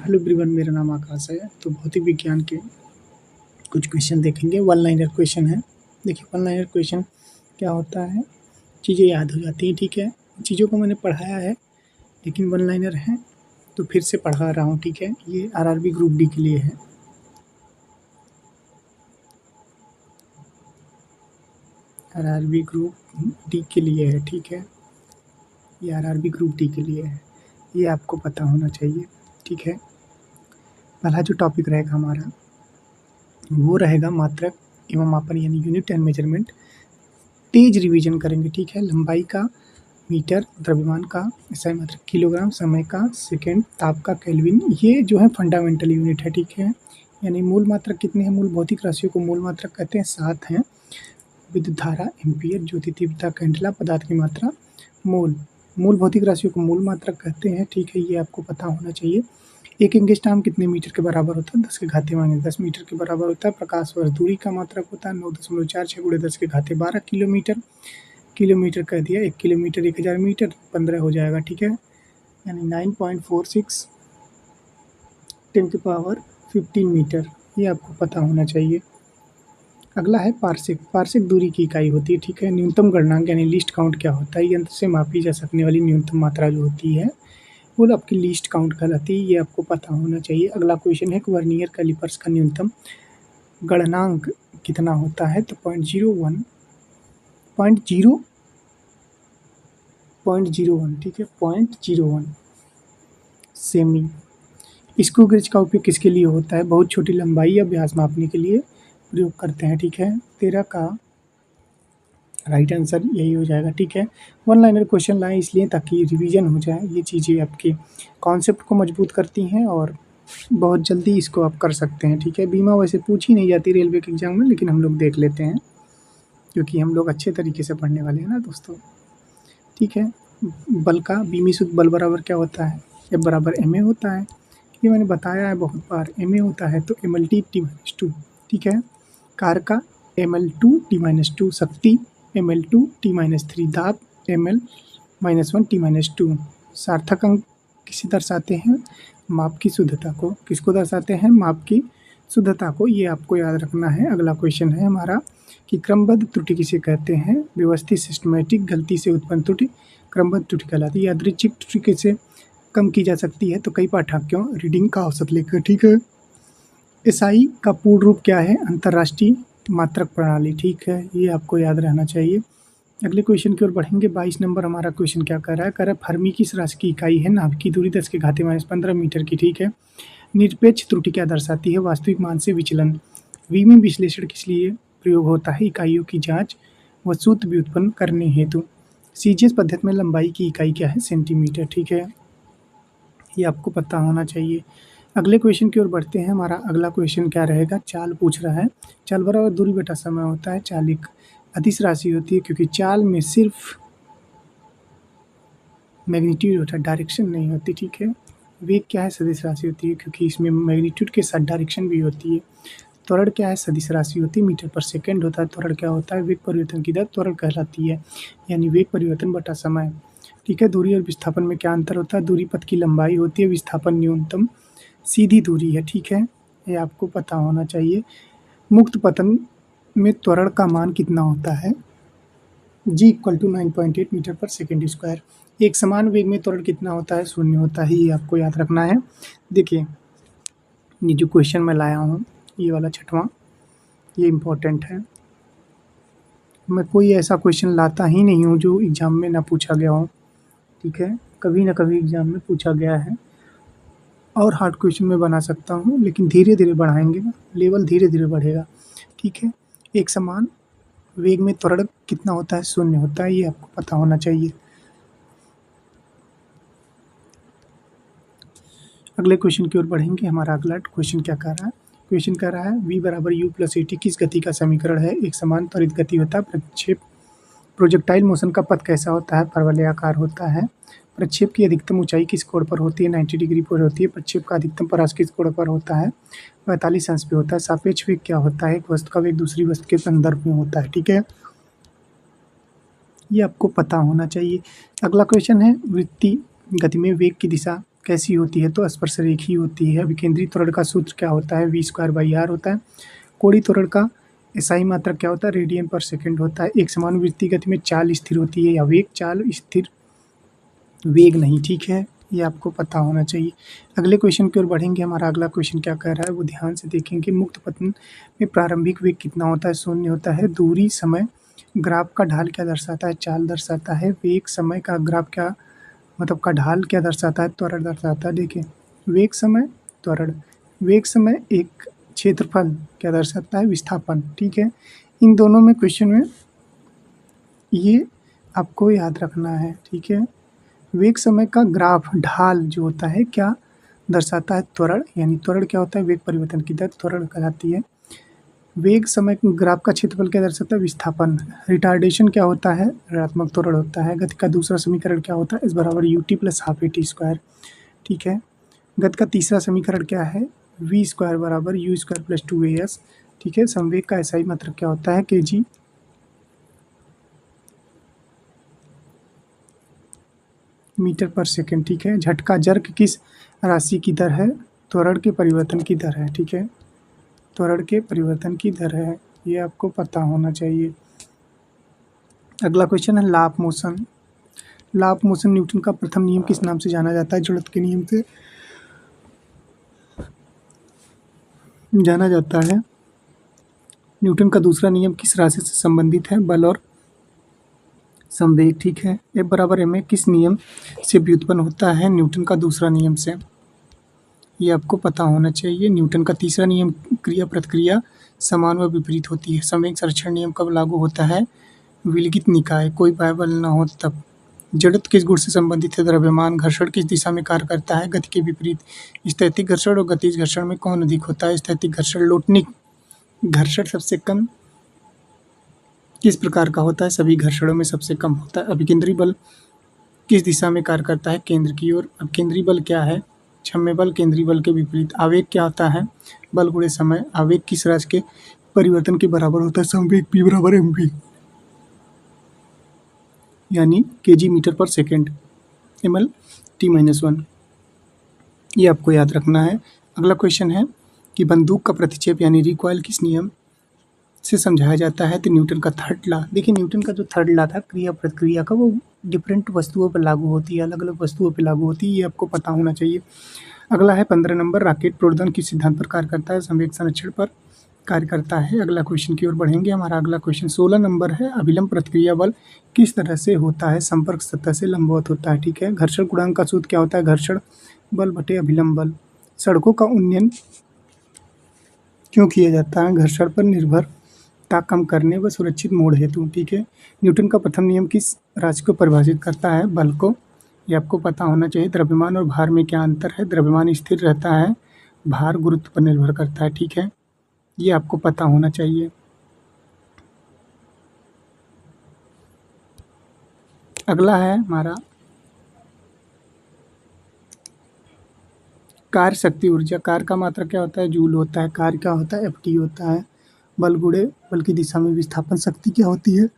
Hello everyone, मेरा नाम आकाश है। तो भौतिक विज्ञान के कुछ क्वेश्चन देखेंगे। वन लाइनर क्वेश्चन है। देखिए, वन लाइनर क्वेश्चन क्या होता है, चीज़ें याद हो जाती हैं। ठीक है, चीज़ों को मैंने पढ़ाया है लेकिन वन लाइनर है तो फिर से पढ़ा रहा हूँ। ठीक है, ये आरआरबी ग्रुप डी के लिए है। आरआरबी ग्रुप डी के लिए है। ठीक है, ये आरआरबी ग्रुप डी के लिए है, ये आपको पता होना चाहिए। ठीक है, पहला जो टॉपिक रहेगा हमारा वो रहेगा मात्रक एवं मापन, यानी unit and measurement. Tej revision करेंगे। ठीक है, लंबाई का मीटर, द्रव्यमान का SI मात्रक किलोग्राम, समय का सेकंड, ताप का केल्विन, ये जो है फंडामेंटल यूनिट है। ठीक है, यानी मूल मात्रक कितने हैं, मूल भौतिक राशियों को मूल मात्रक कहते हैं, 7 हैं। विद्युत धारा एम्पियर, ज्योति तीव्रता कैंडेला, पदार्थ की मात्रा मोल। मूल भौतिक राशियों को मूल मात्रक कहते हैं। ठीक है, ये आपको पता होना चाहिए। एक एंगस्ट्रॉम कितने मीटर के बराबर होता है, 10 के घाते माइनस 10 मीटर के बराबर होता है। प्रकाश वर्ष दूरी का मात्रक होता है 9.46 × 10 के घाते 12 किलोमीटर। किलोमीटर कह दिया, 1 किलोमीटर 1000 मीटर, 15 हो जाएगा। ठीक है, यानी 9.46 × 10⁻15 मीटर, ये आपको पता होना चाहिए। अगला है पार्सेक। पार्सेक दूरी की इकाई होती है। ठीक है, न्यूनतम गणनांक यानी लीस्ट काउंट क्या होता है, यंत्र से मापी जा सकने वाली न्यूनतम मात्रा जो होती है वो आपकी लीस्ट काउंट कहलाती है, ये आपको पता होना चाहिए। अगला क्वेश्चन है कि वर्नियर कैलिपर्स का न्यूनतम गणनांक कितना होता है, तो 0.01 ठीक है, 0.01 सेमी। स्क्रू गेज का उपयोग किसके लिए होता है, बहुत छोटी लंबाई या व्यास मापने के लिए प्रयोग करते हैं। ठीक है, 13 का राइट आंसर यही हो जाएगा। ठीक है, वन लाइनर क्वेश्चन लाएं इसलिए ताकि रिवीजन हो जाए। ये चीज़ें आपके कॉन्सेप्ट को मजबूत करती हैं और बहुत जल्दी इसको आप कर सकते हैं। ठीक है, बीमा वैसे पूछी नहीं जाती रेलवे के एग्जाम में, लेकिन हम लोग देख लेते हैं क्योंकि हम लोग अच्छे तरीके से पढ़ने वाले हैं ना दोस्तों। ठीक है, बल का बीमी शुद्ध बल बराबर क्या होता है, F बराबर ma होता है। ये मैंने बताया है बहुत बार, ma होता है तो mL/T-2। ठीक है, कार का mL/T-2, शक्ति mL/T-3, दाब mL-1T-2। सार्थक अंक किसे दर्शाते हैं, माप की शुद्धता को। किसको दर्शाते हैं, माप की शुद्धता को, ये आपको याद रखना है। अगला क्वेश्चन है हमारा कि क्रमबद्ध त्रुटि किसे कहते हैं, व्यवस्थित सिस्टमेटिक गलती से उत्पन्न त्रुटि क्रमबद्ध त्रुटि कहलाती है। यादृच्छिक त्रुटि कैसे कम की जा सकती है, तो कई पाठ्यक्रमों रीडिंग का औसत लेकर। ठीक है, SI का पूर्ण रूप क्या है, अंतर्राष्ट्रीय मात्रक प्रणाली। ठीक है, ये आपको याद रहना चाहिए। अगले क्वेश्चन की ओर बढ़ेंगे। 22 नंबर हमारा क्वेश्चन क्या कर रहा है, फर्मी किस राशि की इकाई है, नाभिकीय दूरी 10 के घाते -15 मीटर की। ठीक है, निरपेक्ष त्रुटि क्या दर्शाती है, वास्तविक मान से विचलन। वीमी विश्लेषण किस लिए प्रयोग होता है, इकाइयों की जांच व सूत्र व्युत्पन्न करने हेतु। सीजीएस पद्धति में लंबाई की इकाई क्या है, सेंटीमीटर। ठीक है, ये आपको पता होना चाहिए। अगले क्वेश्चन की ओर बढ़ते हैं। हमारा अगला क्वेश्चन क्या रहेगा, चाल पूछ रहा है। चाल बराबर दूरी बटा समय होता है। चाल एक अदिश राशि होती है क्योंकि चाल में सिर्फ मैग्नीट्यूड होता है, डायरेक्शन नहीं होती। ठीक है, वेग क्या है, सदिश राशि होती है क्योंकि इसमें मैग्नीट्यूड के साथ डायरेक्शन भी होती है। त्वरण क्या है, सदिश राशि होती है, मीटर पर सेकंड होता है। त्वरण क्या होता है, वेग परिवर्तन की दर त्वरण कहलाती है, यानी वेग परिवर्तन बटा समय। ठीक है, दूरी और विस्थापन में क्या अंतर होता है, दूरी पथ की लंबाई होती है, विस्थापन न्यूनतम सीधी दूरी है। ठीक है, ये आपको पता होना चाहिए। मुक्त पतन में त्वरण का मान कितना होता है, G = 9.8 मीटर पर सेकेंड स्क्वायर। एक समान वेग में त्वरण कितना होता है, 0 होता है, ये आपको याद रखना है। देखिए, ये जो क्वेश्चन मैं लाया हूँ, ये वाला 6वां, ये इम्पोर्टेंट है। मैं कोई ऐसा क्वेश्चन लाता ही नहीं हूँ जो एग्ज़ाम में ना पूछा गया हो। ठीक है, कभी ना कभी एग्ज़ाम में पूछा गया है और हार्ड क्वेश्चन में बना सकता हूँ, लेकिन धीरे धीरे बढ़ाएंगे ना, लेवल धीरे धीरे बढ़ेगा। ठीक है, एक समान वेग में त्वरण कितना होता है, 0 होता है, ये आपको पता होना चाहिए। अगले क्वेश्चन की ओर बढ़ेंगे। हमारा अगला क्वेश्चन क्या कर रहा है, क्वेश्चन कह रहा है v = u+at किस गति का समीकरण है। एक समान त्वरित गति होता है। प्रक्षेप प्रोजेक्टाइल मोशन का पथ कैसा होता है, परवलयाकार होता है। प्रक्षेप की अधिकतम ऊंचाई किस कोण पर होती है, 90 डिग्री पर होती है। प्रक्षेप का अधिकतम परास किस कोण पर होता है, 45 अंश पे होता है। सापेक्ष वेग क्या होता है, एक वस्तु का वेग दूसरी वस्तु के संदर्भ में होता है। ठीक है, ये आपको पता होना चाहिए। अगला क्वेश्चन है वृत्तीय गति में वेग की दिशा कैसी होती है, तो स्पर्शरेखीय होती है। अभिकेंद्री त्वरण का सूत्र क्या होता है, v²/r होता है। कोणीय त्वरण का SI मात्रक क्या होता है, रेडियन पर सेकंड होता है। एक समानुवृत्तीय गति में चाल स्थिर होती है या वेग, चाल स्थिर, वेग नहीं, ठीक है, ये आपको पता होना चाहिए। अगले क्वेश्चन की ओर बढ़ेंगे। हमारा अगला क्वेश्चन क्या कह रहा है वो ध्यान से देखेंगे। मुक्त पतन में प्रारंभिक वेग कितना होता है, 0 होता है। दूरी, समय, ग्राफ का ढाल क्या दर्शाता है, चाल दर्शाता है। वेग, समय का ग्राफ क्या मतलब का ढाल क्या दर्शाता है, त्वरण दर्शाता है। देखिए वेग, समय, त्वरण। वेग, समय एक क्षेत्रफल क्या दर्शाता है, विस्थापन, ठीक है। इन दोनों में क्वेश्चन में ये आपको याद रखना है, ठीक है। वेग समय का ग्राफ ढाल जो होता है क्या दर्शाता है, त्वरण, यानी त्वरण क्या होता है, वेग परिवर्तन की दर त्वरण कहलाती है। वेग समय ग्राफ का क्षेत्रफल क्या दर्शाता है, विस्थापन। रिटार्डेशन क्या होता है, ऋणात्मक त्वरण होता है। गति का दूसरा समीकरण क्या होता है, s बराबर ut प्लस हाफ at², ठीक है। गति का तीसरा समीकरण क्या है, v² बराबर u² प्लस 2as, ठीक है। संवेग का SI मात्रक क्या होता है, kg मीटर पर सेकंड, ठीक है। झटका जर्क किस राशि की दर है, त्वरण के परिवर्तन की दर है, ठीक है। त्वरण के परिवर्तन की दर है, ये आपको पता होना चाहिए। अगला क्वेश्चन है law of motion. Law of motion Newton का प्रथम नियम किस नाम से जाना जाता है, जड़त्व के नियम से जाना जाता है। न्यूटन का दूसरा नियम किस राशि से संबंधित है, बल और संवेग, ठीक है। F बराबर ma किस नियम से व्युत्पन्न होता है, न्यूटन का दूसरा नियम से, ये आपको पता होना चाहिए। न्यूटन का तीसरा नियम क्रिया प्रतिक्रिया समान व विपरीत होती है। संवेग संरक्षण नियम कब लागू होता है, विलगित निकाय, कोई बाह्य बल न हो तब। जड़त्व किस गुण से संबंधित है, द्रव्यमान। घर्षण किस दिशा में कार्य करता है, गति के विपरीत। स्थैतिक घर्षण और गतिज घर्षण में कौन अधिक होता है, स्थैतिक घर्षण। लोटनिक घर्षण सबसे कम किस प्रकार का होता है, सभी घर्षणों में सबसे कम होता है। अभिकेंद्री बल किस दिशा में कार्य करता है, केंद्र की ओर। अब केंद्रीय बल क्या है, क्षम्य बल, केंद्रीय बल के विपरीत। आवेग क्या होता है, बल गुणे समय। आवेग किस राशि के परिवर्तन के बराबर होता है, संवेग p बराबर mv, यानी kg मीटर पर सेकेंड, ml t-1, ये आपको याद रखना है। अगला क्वेश्चन है कि बंदूक का प्रतिक्षेप यानी रिकॉइल किस नियम से समझाया जाता है, तो न्यूटन का थर्ड लॉ। देखिए न्यूटन का जो थर्ड लॉ था क्रिया प्रतिक्रिया का, वो डिफरेंट वस्तुओं पर लागू होती है, अलग अलग वस्तुओं पर लागू होती है, ये आपको पता होना चाहिए। अगला है 15 नंबर, रॉकेट प्रोड़न किस सिद्धांत पर कार्य करता है, संवेग संरक्षण पर कार्य करता है। अगला क्वेश्चन की ओर बढ़ेंगे। हमारा अगला क्वेश्चन 16 नंबर है, अभिलंब प्रतिक्रिया बल किस तरह से होता है, संपर्क सतह से लंबवत होता है, ठीक है। घर्षण गुणांक का सूत्र क्या होता है, घर्षण बल बटे अभिलंब बल। सड़कों का उन्नयन क्यों किया जाता है, घर्षण पर निर्भरता कम करने व सुरक्षित मोड़ हेतु, ठीक है। न्यूटन का प्रथम नियम किस राशि को परिभाषित करता है, बल को, ये आपको पता होना चाहिए। द्रव्यमान और भार में क्या अंतर है, द्रव्यमान स्थिर रहता है, भार गुरुत्व पर निर्भर करता है, ठीक है, ये आपको पता होना चाहिए। अगला है हमारा कार्य शक्ति ऊर्जा। कार्य का मात्रा क्या होता है, जूल होता है। कार्य क्या होता है, ft होता है। बल गुणे बल की दिशा में विस्थापन शक्ति क्या होती है,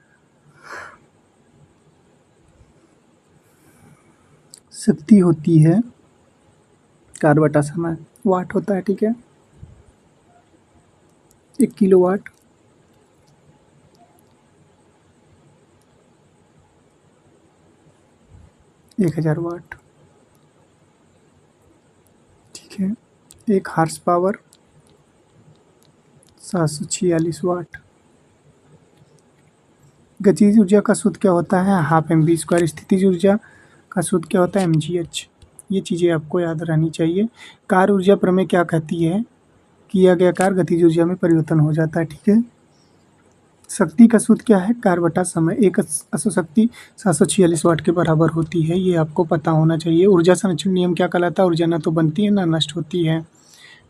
शक्ति होती है कार्य बटा समय, वाट होता है, ठीक है। 1 किलोवाट 1000 वाट, ठीक है। 1 हार्स पावर 746 वाट। गतिज ऊर्जा का सूत्र क्या होता है, हाफ mv²। स्थितिज ऊर्जा का सूत्र क्या होता है, mgh। ये चीज़ें आपको याद रहनी चाहिए। कार्य ऊर्जा प्रमेय क्या कहती है, किया गया कार्य गतिज ऊर्जा में परिवर्तन हो जाता है, ठीक है। शक्ति का सूत्र क्या है, कार्य बटा समय। एक अश्व शक्ति 746 वाट के बराबर होती है, ये आपको पता होना चाहिए। ऊर्जा संरक्षण नियम क्या कहलाता है, ऊर्जा ना तो बनती है ना नष्ट होती है,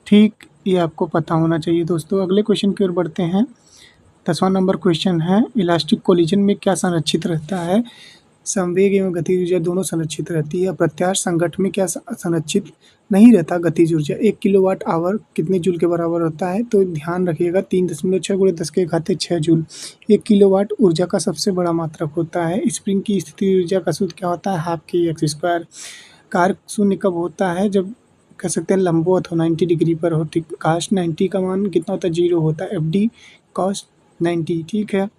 ठीक, ये आपको पता होना चाहिए। दोस्तों अगले क्वेश्चन की ओर बढ़ते हैं। 10वां नंबर क्वेश्चन है, इलास्टिक कोलिजन में क्या संरक्षित रहता है, संवेग एवं गतिज ऊर्जा दोनों संरक्षित रहती है। अप्रत्यास्थ संघटन में क्या संरक्षित नहीं रहता, गतिज ऊर्जा। 1 किलोवाट आवर कितने जूल के बराबर होता है, तो ध्यान रखिएगा 3.6 × 10⁻⁶ जूल। 1 किलोवाट ऊर्जा का सबसे बड़ा मात्रक होता है। स्प्रिंग की स्थिति ऊर्जा का सूत्र क्या होता है, हाफ kx²। कार्क शून्य कब होता है? जब कह सकते हैं लंबवत हो 90 डिग्री पर हो, ठीक। cos 90 का मान कितना होता है? 0 होता है। FD cos 90, ठीक है।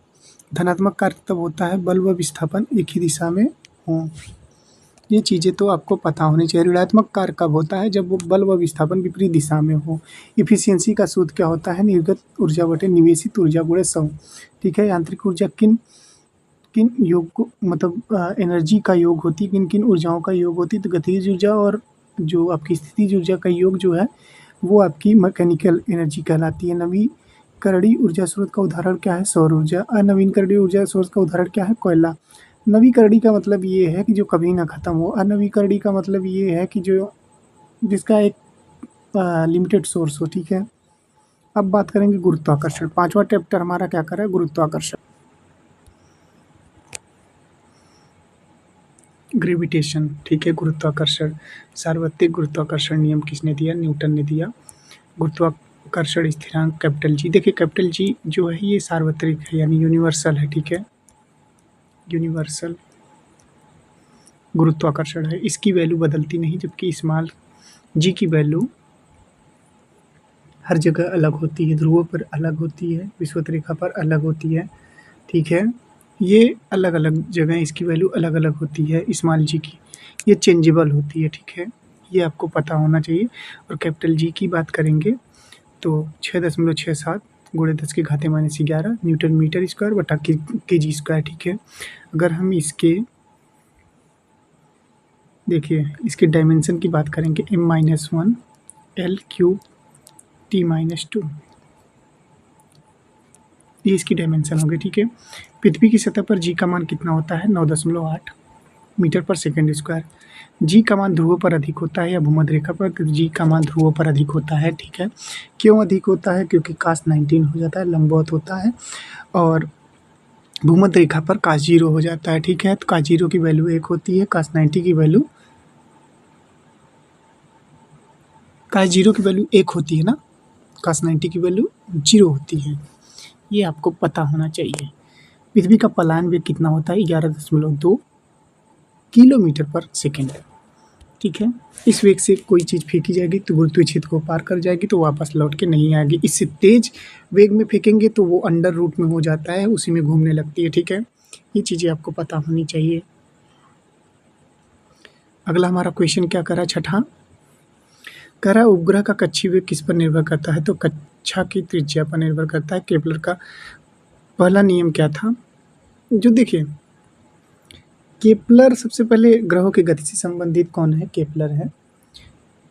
धनात्मक कार्क तब होता है बल व विस्थापन एक ही दिशा में हों। ये चीज़ें तो आपको पता होनी चाहिए। ऋणात्मक कार्य कब होता है? जब वो बल व विस्थापन विपरीत दिशा में हो। इफिशियंसी का सूत्र क्या होता है? निर्गत ऊर्जा बटे निवेशित ऊर्जा गुणे 100, ठीक है। यांत्रिक ऊर्जा किन किन योग को मतलब एनर्जी का योग होती है, किन किन ऊर्जाओं का योग होती है? तो गतिज ऊर्जा और जो आपकी स्थितिज ऊर्जा का योग जो है वो आपकी मैकेनिकल एनर्जी कहलाती है। नवीकरणीय ऊर्जा स्रोत का उदाहरण क्या है? सौर ऊर्जा। अनवीकरणीय ऊर्जा स्रोत का उदाहरण क्या है? कोयला। नवीकरणीय का मतलब ये है कि जो कभी ना ख़त्म हो। अनवीकरणीय का मतलब ये है कि जो जिसका एक लिमिटेड सोर्स हो, ठीक है। अब बात करेंगे गुरुत्वाकर्षण। 5वां चैप्टर हमारा क्या कर रहा है? गुरुत्वाकर्षण, ग्रेविटेशन, ठीक है। गुरुत्वाकर्षण, सार्वत्रिक गुरुत्वाकर्षण नियम किसने दिया? न्यूटन ने दिया। गुरुत्वाकर्षण स्थिरांक कैपिटल जी। देखिए कैपिटल जी जो है ये सार्वत्रिक है यानी यूनिवर्सल है, ठीक है। यूनिवर्सल गुरुत्वाकर्षण है, इसकी वैल्यू बदलती नहीं, जबकि स्मॉल जी की वैल्यू हर जगह अलग होती है। ध्रुवों पर अलग होती है, विषुवत रेखा पर अलग होती है, ठीक है। ये अलग अलग जगह इसकी वैल्यू अलग अलग होती है स्मॉल जी की, ये चेंजेबल होती है, ठीक है। ये आपको पता होना चाहिए। और कैपिटल जी की बात करेंगे तो 6.67 गुणे 10 की घाते -11 न्यूटन मीटर स्क्वायर बटा के जी स्क्वायर, ठीक है। अगर हम इसके देखिए इसके डायमेंशन की बात करेंगे m-1 L³ T-2, ये इसकी डायमेंशन होगी, ठीक है। पृथ्वी की सतह पर जी का मान कितना होता है? 9.8 मीटर पर सेकंड स्क्वायर। जी का मान ध्रुवों पर अधिक होता है या भूमध्य रेखा पर? तो जी का मान ध्रुवों पर अधिक होता है, ठीक है। क्यों अधिक होता है? क्योंकि cos 19 हो जाता है, लंबवत होता है, और भूमध्य रेखा पर cos 0 हो जाता है, ठीक है। तो cos 0 की वैल्यू 1 होती है, cos 0 की वैल्यू 1 होती है ना, cos 90 की वैल्यू 0 होती है। ये आपको पता होना चाहिए। पृथ्वी का पलायन वेग कितना होता है? 11.2 किलोमीटर पर सेकेंड, ठीक है। इस वेग से कोई चीज़ फेंकी जाएगी तो गुरुत्वीय क्षेत्र को पार कर जाएगी तो वापस लौट के नहीं आएगी। इससे तेज वेग में फेंकेंगे तो वो अंडर रूट में हो जाता है, उसी में घूमने लगती है, ठीक है। ये चीज़ें आपको पता होनी चाहिए। अगला हमारा क्वेश्चन क्या कर रहा है? छठा कह रहा है उपग्रह का कक्षीय वेग किस पर निर्भर करता है? तो कक्षा की त्रिज्या पर निर्भर करता है। केपलर का पहला नियम क्या था? जो देखिए केपलर सबसे पहले ग्रहों की गति से संबंधित कौन है? केपलर है।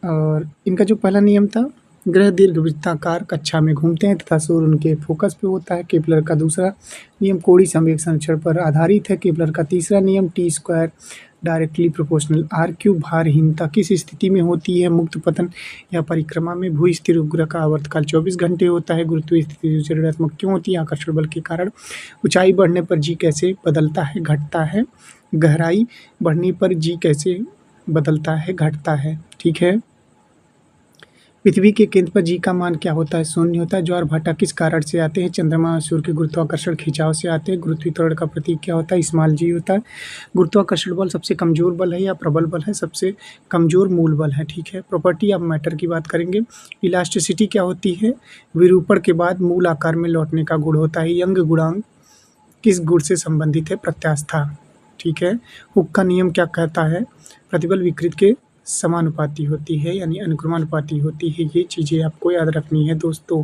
और इनका जो पहला नियम था, ग्रह दीर्घवृत्ताकार कक्षा में घूमते हैं तथा सूर्य उनके फोकस पे होता है। केपलर का दूसरा नियम कोणीय संवेग संरक्षण पर आधारित है। केपलर का तीसरा नियम T² डायरेक्टली प्रोपोर्शनल R³ भारहीनता किस स्थिति में होती है? मुक्त पतन या परिक्रमा में। भू स्थिर उपग्रह का आवर्तकाल 24 घंटे होता है। गुरुत्वीय स्थिति ऋणात्मक क्यों होती है? आकर्षण बल के कारण। ऊंचाई बढ़ने पर जी कैसे बदलता है? घटता है। गहराई बढ़ने पर जी कैसे बदलता है? घटता है, ठीक है। पृथ्वी के केंद्र पर जी का मान क्या होता है? 0 होता है। ज्वार भाटा किस कारण से आते हैं? चंद्रमा और सूर्य के गुरुत्वाकर्षण खिंचाव से आते हैं। गुरुत्वीय त्वरण का प्रतीक क्या होता है? स्मॉल जी होता है। गुरुत्वाकर्षण बल सबसे कमजोर बल है या प्रबल बल है? सबसे कमजोर मूल बल है, ठीक है। प्रॉपर्टी ऑफ मैटर की बात करेंगे। इलास्टिसिटी क्या होती है? विरूपण के बाद मूल आकार में लौटने का गुण होता है। यंग गुणांक किस गुण से संबंधित है? प्रत्यास्था, ठीक है। हुक का नियम क्या कहता है? प्रतिबल विकृत के समानुपाती होती है यानी अनुक्रमानुपाती होती है। ये चीज़ें आपको याद रखनी है दोस्तों।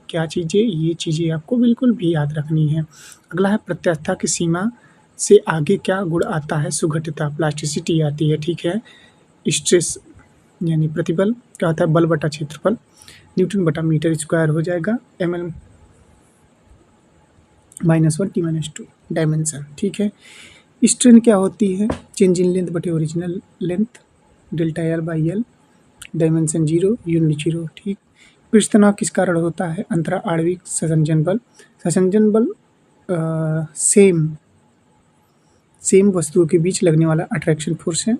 क्या चीज़ें? ये चीज़ें आपको बिल्कुल भी याद रखनी है। अगला है प्रत्यास्था की सीमा से आगे क्या गुण आता है? सुघट्यता, प्लास्टिसिटी आती है, ठीक है। स्ट्रेस यानी प्रतिबल क्या होता है? बल बटा क्षेत्रफल, न्यूटन बटा मीटर स्क्वायर हो जाएगा। mm -1 T-2 डायमेंशन, ठीक है। स्ट्रेन क्या होती है? चेंज इन लेंथ बटे original length, delta L/L, dimension 0, unit 0, ठीक। पृष्ठ तनाव किस कारण होता है? अंतरा आणविक संसंजन बल। संसंजन बल सेम वस्तुओं के बीच लगने वाला अट्रैक्शन फोर्स है।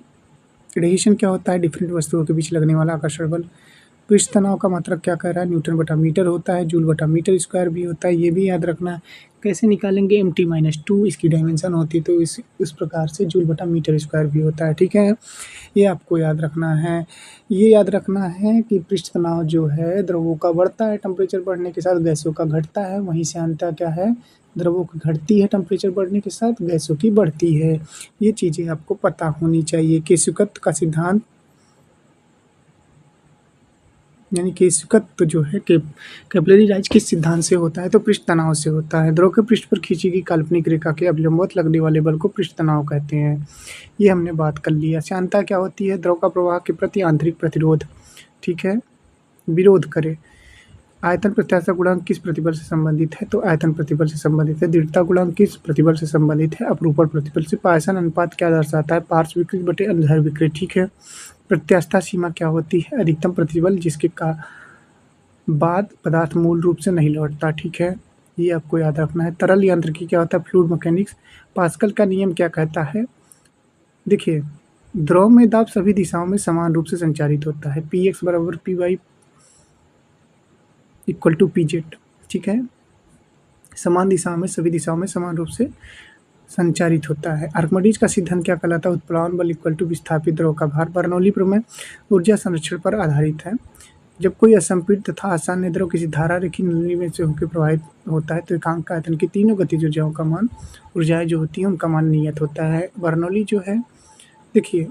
रेडिएशन क्या होता है? डिफरेंट वस्तुओं के बीच लगने वाला आकर्षण बल। पृष्ठ तनाव का मात्रक क्या कह रहा है, न्यूटन बटा मीटर होता है, जूल बटा मीटर स्क्वायर भी होता है, ये भी याद रखना है। कैसे निकालेंगे, mt-2 इसकी डायमेंशन होती है, तो इस प्रकार से जूल बटा मीटर स्क्वायर भी होता है, ठीक है। ये आपको याद रखना है। ये याद रखना है कि पृष्ठ तनाव जो है द्रवों का बढ़ता है टेम्परेचर बढ़ने के साथ, गैसों का घटता है, वहीं से अंततः क्या है, द्रवों की घटती है टेम्परेचर बढ़ने के साथ, गैसों की बढ़ती है। ये चीज़ें आपको पता होनी चाहिए। केशुकत्व का सिद्धांत यानी केशुकत्व जो है कैपिलरी राइज किस सिद्धांत से होता है, तो पृष्ठ तनाव से होता है। द्रव के पृष्ठ पर खींची गई काल्पनिक रेखा के अभिलंबवत लगने वाले बल को पृष्ठ तनाव कहते हैं। ये हमने बात कर लिया। श्यानता क्या होती है, द्रव का प्रवाह के प्रति आंतरिक प्रतिरोध, ठीक है, विरोध करे। आयतन प्रत्यास्थ गुणांक किस प्रतिबल से संबंधित है, तो आयतन प्रतिबल से संबंधित है। दृढ़ता गुणांक किस प्रतिबल से संबंधित है, अपरूपण प्रतिबल से। पायसन अनुपात क्या दर्शाता है, पार्श्व विकृत बटे अंधर विकृत, ठीक है। प्रत्यास्था सीमा क्या होती है, अधिकतम प्रतिबल जिसके बाद पदार्थ मूल रूप से नहीं लौटता, ठीक है। ये आपको याद रखना है। तरल यांत्रिकी क्या होता है, फ्लूइड मैकेनिक्स। पास्कल का नियम क्या कहता है, देखिए द्रव में दाब सभी दिशाओं में समान रूप से संचारित होता है। Px बराबर Py इक्वल टू Pz, ठीक है। समान दिशाओं में, सभी दिशाओं में समान रूप से संचारित होता है। आर्किमिडीज का सिद्धांत क्या कहलाता है, उत्प्लावन बल इक्वल टू विस्थापित द्रव का भार। बर्नौली प्रमेय ऊर्जा संरक्षण पर आधारित है। जब कोई असंपीड़ित तथा आसान्य द्रव किसी धारा रेखी नली में से होकर प्रवाहित होता है तो एकांक आयतन की तीनों गतिज ऊर्जाओं का मान, ऊर्जाएं जो होती हैं उनका मान नियत होता है। बर्नौली जो है, देखिए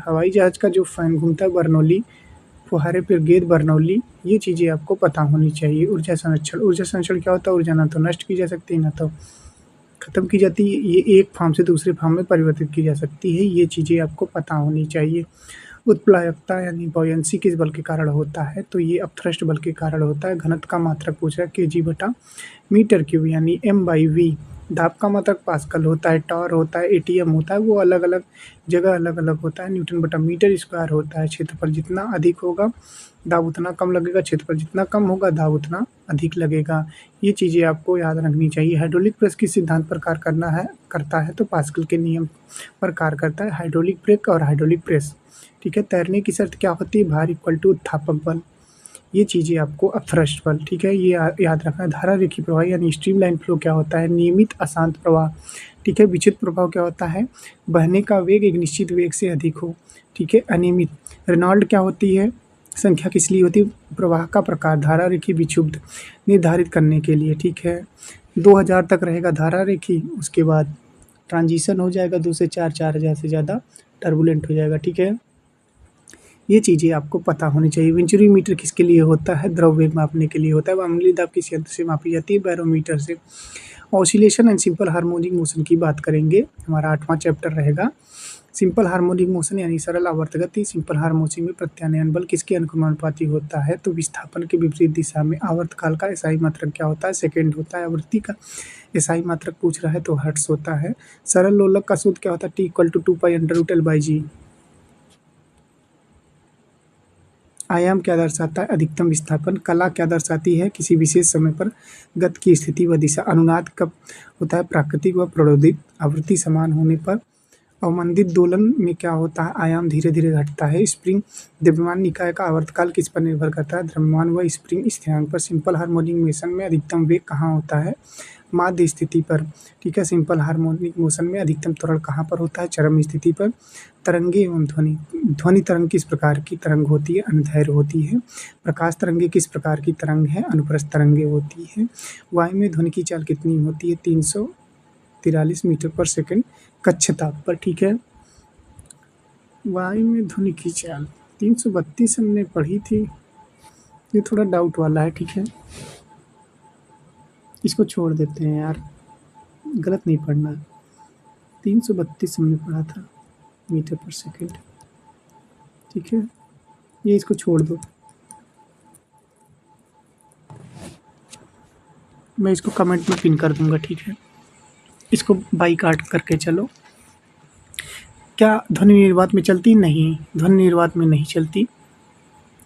हवाई जहाज का जो फैन घूमता है बर्नौली, फुहारे पर गेंद बर्नौली, ये चीज़ें आपको पता होनी चाहिए। ऊर्जा संरक्षण, ऊर्जा संरक्षण क्या होता है, ऊर्जा ना तो नष्ट की जा सकती है ना तो खत्म की जाती है, ये एक फॉर्म से दूसरे फॉर्म में परिवर्तित की जा सकती है। ये चीज़ें आपको पता होनी चाहिए। उत्प्लावकता यानी बॉयंसी किस बल के कारण होता है, तो ये अपथ्रस्ट बल के कारण होता है। घनत्व का मात्रक पूछ रहा है, kg बटा मीटर क्यूब यानी m/v। दाब का मात्रक पास्कल होता है। टॉर होता है, ATM होता है, वो अलग अलग जगह अलग अलग होता है। न्यूटन बटा मीटर स्क्वायर होता है। क्षेत्रफल जितना अधिक होगा दाब उतना कम लगेगा, क्षेत्रफल जितना कम होगा दाब उतना अधिक लगेगा। ये चीज़ें आपको याद रखनी चाहिए। हाइड्रोलिक प्रेस किस सिद्धांत पर कार्य करता है, तो पास्कल के नियम पर कार्य करता है। हाइड्रोलिक ब्रेक और हाइड्रोलिक प्रेस, ठीक है। तैरने की शर्त क्या होती है, भार इक्वल टू उत्थापक बल। ये चीज़ें आपको अपथ्रस्ट बल, ठीक है, ये याद रखना है। धारा रेखी प्रवाह यानी स्ट्रीम लाइन फ्लो क्या होता है, नियमित अशांत प्रवाह, ठीक है। विचित्र प्रभाव क्या होता है, बहने का वेग एक निश्चित वेग से अधिक हो, ठीक है। अनियमित रेनॉल्ड क्या होती है, संख्या किस लिए होती है, प्रवाह का प्रकार, धारा रेखी विक्षुब्ध निर्धारित करने के लिए, ठीक है। 2000 तक रहेगा धारा रेखी, उसके बाद ट्रांजिशन हो जाएगा 2 से 4, 4000 से ज़्यादा टर्बुलेंट हो जाएगा, ठीक है। ये चीज़ें आपको पता होनी चाहिए। वेंचुरी मीटर किसके लिए होता है, द्रव वेग मापने के लिए होता है। मामूली दाब किस यंत्र से मापी जाती है, बैरोमीटर से। Oscillation and simple harmonic motion की बात करेंगे, हमारा 8वां चैप्टर रहेगा। सिंपल हार्मोनिक मोशन यानी सरल आवर्त गति। सिंपल हार्मोनिक में प्रत्यानयन बल किसके अनुक्रमानुपाती होता है, तो विस्थापन के विपरीत दिशा में। आवर्तकाल का एसआई मात्रक क्या होता है, सेकेंड होता है। आवृत्ति का एसआई मात्रक पूछ रहा है तो हर्ट्ज होता है। सरल लोलक का सूत्र क्या होता है, T इक्वल टू 2π√L/g। आयाम क्या दर्शाता है, अधिकतम विस्थापन। कला क्या दर्शाती है, किसी विशेष समय पर गति की स्थिति व दिशा। अनुनाद कब होता है, प्राकृतिक व प्रणोदित। आवृत्ति समान होने पर। अवमंदित दोलन में क्या होता है, आयाम धीरे धीरे घटता है। स्प्रिंग द्रव्यमान निकाय का आवर्तकाल किस पर निर्भर करता है, द्रव्यमान व स्प्रिंग स्थिरांक पर। सिंपल हार्मोनिक मोशन में अधिकतम वेग कहाँ होता है, माध्य स्थिति पर, ठीक है। सिंपल हार्मोनिक मोशन में अधिकतम त्वरण कहाँ पर होता है, चरम स्थिति पर। तरंगे एवं ध्वनि, ध्वनि तरंग किस प्रकार की तरंग होती है, अनुदैर्घ्य होती है। प्रकाश तरंगे किस प्रकार की तरंग है, अनुप्रस्थ तरंगे होती है। वायु में ध्वनि की चाल कितनी होती है, 343 मीटर पर सेकंड कक्षताप पर, ठीक है। वायु में ध्वनि की चाल 332 हमने पढ़ी थी, ये थोड़ा डाउट वाला है, ठीक है, इसको छोड़ देते हैं यार, गलत नहीं पढ़ना। 332 हमने पढ़ा था मीटर पर सेकंड, ठीक है, ये इसको छोड़ दो। मैं इसको कमेंट में पिन कर दूंगा, ठीक है। इसको बाई काट करके चलो। क्या ध्वनि निर्वात में चलती, नहीं, ध्वनि निर्वात में नहीं चलती,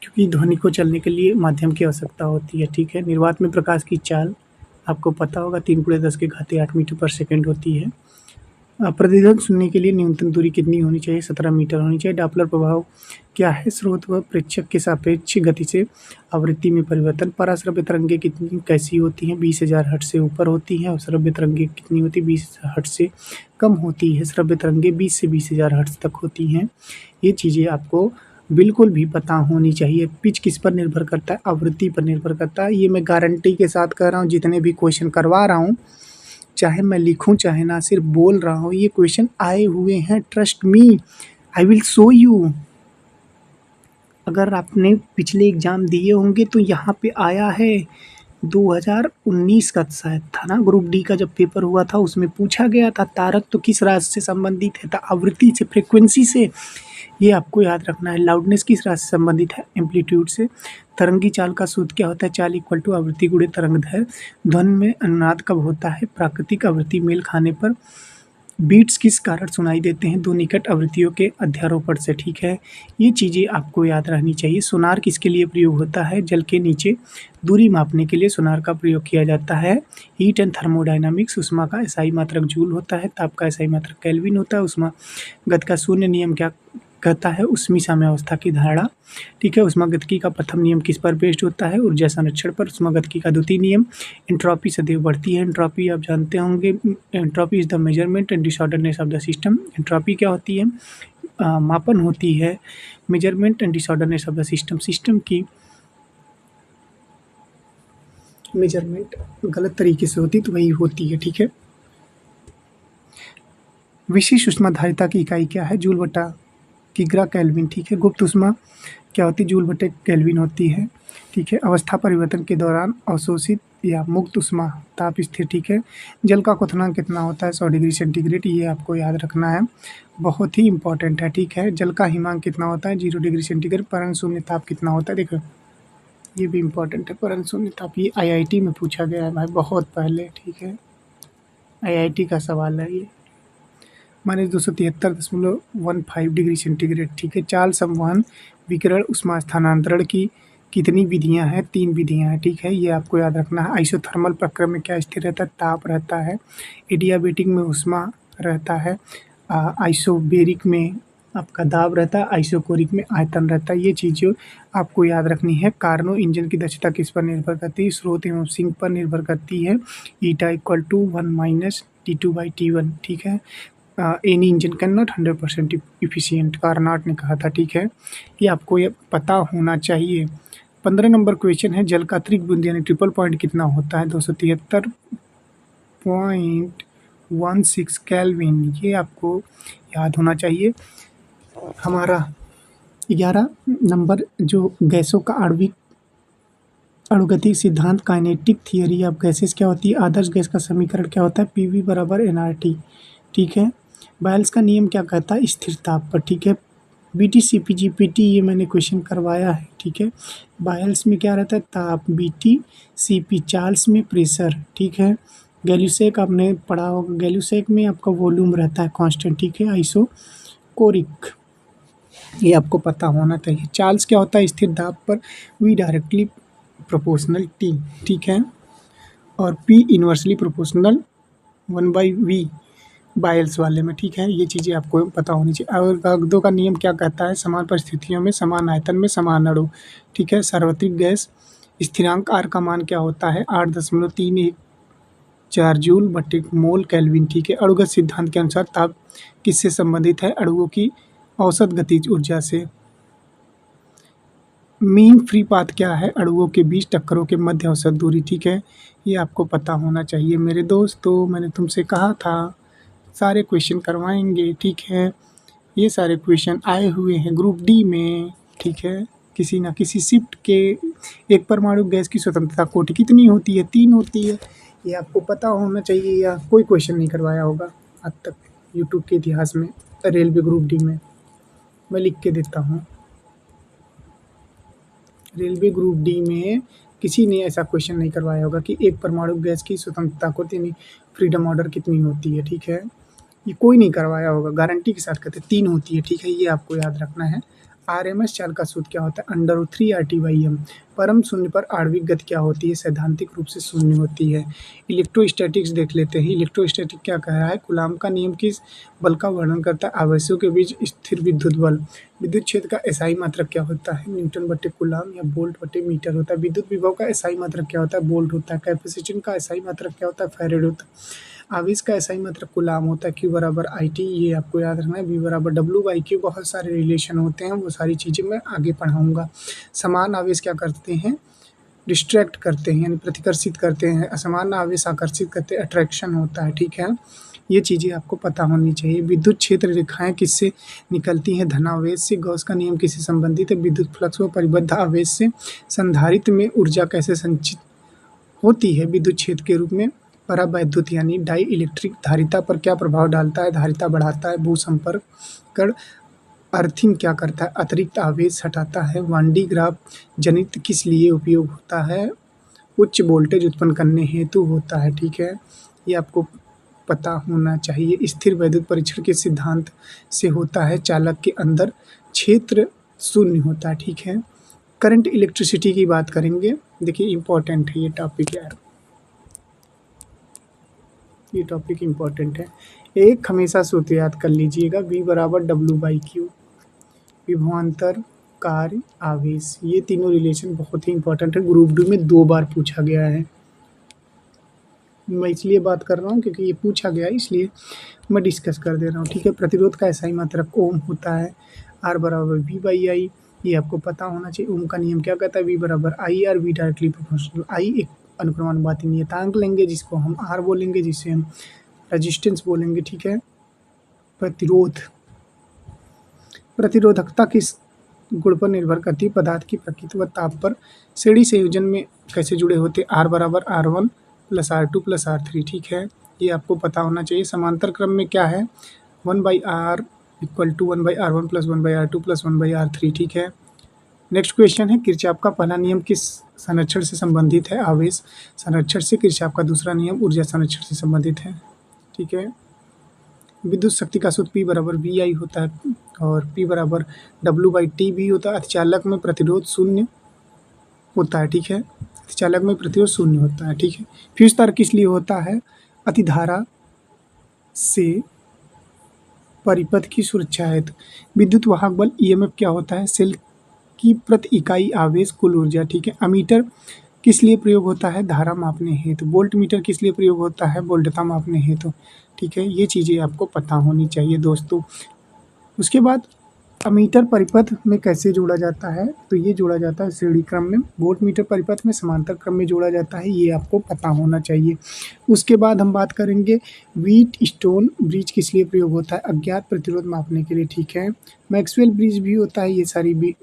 क्योंकि ध्वनि को चलने के लिए माध्यम की आवश्यकता होती है, ठीक है। निर्वात में प्रकाश की चाल आपको पता होगा 3 × 10⁸ मीटर पर सेकंड होती है। प्रतिध्वनि सुनने के लिए न्यूनतम दूरी कितनी होनी चाहिए? 17 मीटर होनी चाहिए। डॉपलर प्रभाव क्या है? स्रोत व प्रेक्षक के सापेक्ष गति से आवृत्ति में परिवर्तन। पराश्रव्य तरंगें कितनी कैसी होती हैं? 20,000 हर्ट्ज से ऊपर होती हैं। और श्रव्य तरंगें कितनी होती है? 20 हर्ट्ज से कम होती है। श्रव्य तरंगें 20 से 20,000 हर्ट्ज तक होती हैं। ये चीज़ें आपको बिल्कुल भी पता होनी चाहिए। पिच किस पर निर्भर करता है? आवृत्ति पर निर्भर करता है। ये मैं गारंटी के साथ कह रहा हूँ, जितने भी क्वेश्चन करवा रहा हूँ, चाहे मैं लिखूं चाहे ना, सिर्फ बोल रहा हूँ, ये क्वेश्चन आए हुए हैं। Trust me, I will show you. अगर आपने पिछले एग्जाम दिए होंगे तो यहाँ पे आया है। 2019 का शायद था ना, ग्रुप डी का जब पेपर हुआ था उसमें पूछा गया था तारक तो किस राशि से संबंधित है? था आवृत्ति से, फ्रीक्वेंसी से। ये आपको याद रखना है। लाउडनेस किस राशि से संबंधित है? एम्पलीट्यूड से। तरंगी चाल का सूत्र क्या होता है? चाल इक्वल टू आवृत्ति गुणे तरंगदैर्घ्य। ध्वनि में अनुनाद कब होता है? प्राकृतिक आवृत्ति मेल खाने पर। बीट्स किस कारण सुनाई देते हैं? दो निकट आवृत्तियों के अध्यारोपण से। ठीक है, ये चीज़ें आपको याद रहनी चाहिए। सोनार किसके लिए प्रयोग होता है? जल के नीचे दूरी मापने के लिए सोनार का प्रयोग किया जाता है। हीट एंड थर्मोडायनामिक्स, ऊष्मा का एसआई मात्रक जूल होता है, ताप का एसआई मात्रक केल्विन होता है। ऊष्मा गति का शून्य नियम क्या कहता है? ऊष्मी साम्यावस्था की धारणा। ठीक है, ऊष्मागतिकी का प्रथम नियम किस पर बेस्ड होता है? ऊर्जा संरक्षण पर। ऊष्मागतिकी का द्वितीय नियम। एंट्रोपी सदैव बढ़ती है। एंट्रोपी आप जानते होंगे, entropy is the measurement and disorderness of the system. Entropy क्या होती है? मापन होती है measurement and disorderness of the system. System की मेजरमेंट गलत तरीके से होती तो वही होती है। ठीक है, विशिष्ट ऊष्माधारिता की इकाई क्या है? जूल बटा किग्रा केल्विन। ठीक है, गुप्त ऊष्मा क्या होती है? जूल बटे केल्विन होती है। ठीक है, अवस्था परिवर्तन के दौरान अवशोषित या मुक्त ऊष्मा ताप स्थिर। ठीक है, जल का क्वथनांक कितना होता है? 100 डिग्री सेंटीग्रेड। ये आपको याद रखना है, बहुत ही इंपॉर्टेंट है। ठीक है, जल का हिमांक कितना होता है? 0 डिग्री सेंटीग्रेड। परम शून्य ताप कितना होता है? देखो ये भी इम्पोर्टेंट है, परम शून्य ताप। ये IIT में पूछा गया है भाई, बहुत पहले। ठीक है, IIT का सवाल है ये। -273.15 डिग्री सेंटीग्रेड। ठीक है, चाल संवहन विकिरण ऊष्मा स्थानांतरण की कितनी विधियां हैं? 3 विधियां हैं। ठीक है, ये आपको याद रखना है। आइसोथर्मल प्रक्रम में क्या स्थिर रहता है? ताप रहता है। एडियाबेटिक में ऊष्मा रहता है। आइसोबेरिक में आपका दाब रहता है। आइसोकोरिक में आयतन रहता है। ये चीज़ें आपको याद रखनी है। कार्नो इंजन की दक्षता किस पर निर्भर करती है? स्रोत एवं सिंक पर निर्भर करती है। Eta equal to 1 - T2/T1। ठीक है, any engine can not 100% efficient, Carnot ने कहा था। ठीक है, ये आपको ये पता होना चाहिए। 15 नंबर क्वेश्चन है, जल का अतिरिक्त बूंद यानी ट्रिपल पॉइंट कितना होता है? 273.16 केल्विन। ये आपको याद होना चाहिए। हमारा 11 नंबर जो गैसों का आणविक अणुगतिक सिद्धांत, काइनेटिक थियरी ऑफ गैसेस क्या होती है? आदर्श गैस का समीकरण क्या होता है? PV बराबर nRT। ठीक है, बायल्स का नियम क्या कहता है? स्थिर ताप पर। ठीक है, BT CP GPT ये मैंने क्वेश्चन करवाया है। ठीक है, बायल्स में क्या रहता है? ताप। BT CP चार्ल्स में प्रेशर। ठीक है, गैल्यूसेक आपने पढ़ा होगा, गैल्यूसेक में आपका वॉल्यूम रहता है कांस्टेंट। ठीक है, आइसोकोरिक, ये आपको पता होना चाहिए। चार्ल्स क्या होता है? स्थिर दाब पर। V directly proportional T। ठीक है, और P इन्वर्सली प्रोपोर्शनल 1/V बायल्स वाले में। ठीक है, ये चीज़ें आपको पता होनी चाहिए। और अवगाद्रो का नियम क्या कहता है? समान परिस्थितियों में समान आयतन में समान अणु। ठीक है, सार्वत्रिक गैस स्थिरांक R का मान क्या होता है? 8.314 जूल बटे मोल केल्विन। ठीक है, अणुगत सिद्धांत के अनुसार ताप किससे संबंधित है? अणुओं की औसत गतिज ऊर्जा से। मीन फ्री पाथ क्या है? अणुओं के बीच टक्करों के मध्य औसत दूरी। ठीक है, ये आपको पता होना चाहिए मेरे दोस्तों। मैंने तुमसे कहा था सारे क्वेश्चन करवाएंगे। ठीक है, ये सारे क्वेश्चन आए हुए हैं ग्रुप डी में। ठीक है, किसी ना किसी शिफ्ट के। एक परमाणु गैस की स्वतंत्रता कोटि कितनी होती है? 3 होती है। ये आपको पता होना चाहिए, या कोई क्वेश्चन नहीं करवाया होगा आज तक यूट्यूब के इतिहास में। रेलवे ग्रुप डी में मैं लिख के देता हूँ, रेलवे ग्रुप डी में किसी ने ऐसा क्वेश्चन नहीं करवाया होगा कि एक परमाणु गैस की स्वतंत्रता कोटि यानी फ्रीडम ऑर्डर कितनी होती है। ठीक है, ये कोई नहीं करवाया होगा, गारंटी के साथ कहते हैं 3 होती है। ठीक है, ये आपको याद रखना है। RMS चाल का सूत्र क्या होता है? √3 RT/m। परम शून्य पर आणविक गति क्या होती है? सैद्धांतिक रूप से शून्य होती है। इलेक्ट्रोस्टैटिक्स देख लेते हैं। इलेक्ट्रोस्टैटिक क्या कह रहा है? कूलाम का नियम किस बल का वर्णन करता है? आवेशों के बीच स्थिर विद्युत बल। विद्युत क्षेत्र का एसआई मात्रक क्या होता है? न्यूटन बटे कूलाम या वोल्ट बटे मीटर होता है। विद्युत विभव का एसआई मात्रक क्या होता है? वोल्ट होता है। कैपेसिटेंस का एसआई मात्रक क्या होता है? फैराडे होता है। आवेश का एसआई मात्रक कूलाम होता है। Q बराबर IT, ये आपको याद रखना है। V बराबर W/Q। बहुत सारे रिलेशन होते हैं, वो सारी चीज़ें मैं आगे पढ़ाऊँगा। समान आवेश क्या करते हैं? डिस्ट्रैक्ट करते हैं, यानी प्रतिकर्षित करते हैं। असमान आवेश आकर्षित करते हैं, अट्रैक्शन होता है, ठीक है। ये चीज़ें आपको पता होनी चाहिए। विद्युत क्षेत्र रेखाएं किससे निकलती हैं? धनावेश से। गॉस का नियम किससे संबंधित है? विद्युत फ्लक्स व परिबद्ध आवेश से। संधारित्र में ऊर्जा कैसे संचित होती है विद्युत क्षेत्र के रूप में? परावैद्युत यानी डाई इलेक्ट्रिक। धारिता पर क्या प्रभाव डालता है? धारिता बढ़ाता है। भूसंपर्क कण अर्थिंग क्या करता है? अतिरिक्त आवेश हटाता है। वान डी ग्राफ जनित्र किस लिए उपयोग होता है? उच्च वोल्टेज उत्पन्न करने हेतु होता है, ठीक है। ये आपको पता होना चाहिए। स्थिर वैद्युत परीक्षण के सिद्धांत से होता है? चालक के अंदर क्षेत्र शून्य होता है, ठीक है। करंट इलेक्ट्रिसिटी की बात करेंगे। देखिए इम्पोर्टेंट है ये टॉपिक यार, ये टॉपिक इम्पोर्टेंट है। एक हमेशा सूत्र याद कर लीजिएगा, V बराबर W/Q। विभवांतर, कार्य, आवेश, ये तीनों रिलेशन बहुत ही इंपॉर्टेंट है। ग्रुप 2 में 2 बार पूछा गया है। मैं इसलिए बात कर रहा हूँ क्योंकि ये पूछा गया है, इसलिए मैं डिस्कस कर दे रहा हूँ, ठीक है। प्रतिरोध का एसआई मात्रक ओम होता है। R बराबर V/I, ये आपको पता होना चाहिए। ओम का नियम क्या कहता है? V बराबर IR, V directly proportional. I एक अनुक्रमानुपाती नियतांक लेंगे जिसको हम R बोलेंगे, जिसे हम रेजिस्टेंस बोलेंगे, ठीक है। प्रतिरोध, प्रतिरोधकता किस गुण पर निर्भर करती है? पदार्थ की प्रकृति व ताप पर। श्रेणी संयोजन में कैसे जुड़े होते? R बराबर R1 plus R2 plus R3, ठीक है। ये आपको पता होना चाहिए। समांतर क्रम में क्या है? 1/R equal to 1/R1 plus 1/R2 plus 1/R3, ठीक है। नेक्स्ट क्वेश्चन है, किरचॉफ का पहला नियम किस संरक्षण से संबंधित है? आवेश संरक्षण से। किरचॉफ का दूसरा नियम ऊर्जा संरक्षण से संबंधित है, ठीक है। विद्युत शक्ति का सूत्र P बराबर VI होता है और P बराबर W/T भी होता है। अतिचालक में प्रतिरोध शून्य होता है, ठीक है। अतिचालक में प्रतिरोध शून्य होता है, ठीक है। फ्यूज तार किस लिए होता है? अतिधारा से परिपथ की सुरक्षा हेतु। विद्युत वाहक बल EMF क्या होता है? सेल की प्रति इकाई आवेश कुल ऊर्जा, ठीक है। अमीटर किस लिए प्रयोग होता है? धारा मापने हेतु। वोल्ट मीटर किस लिए प्रयोग होता है? वोल्टता मापने हेतु, ठीक है। ये चीज़ें आपको पता होनी चाहिए दोस्तों। उसके बाद अमीटर परिपथ में कैसे जोड़ा जाता है? तो ये जोड़ा जाता है श्रेणी क्रम में। वोल्ट मीटर परिपथ में समांतर क्रम में जोड़ा जाता है, ये आपको पता होना चाहिए। उसके बाद हम बात करेंगे व्हीट स्टोन ब्रिज किस लिए प्रयोग होता है? अज्ञात प्रतिरोध मापने के लिए, ठीक है। मैक्सवेल ब्रिज भी होता है, ये सारी भी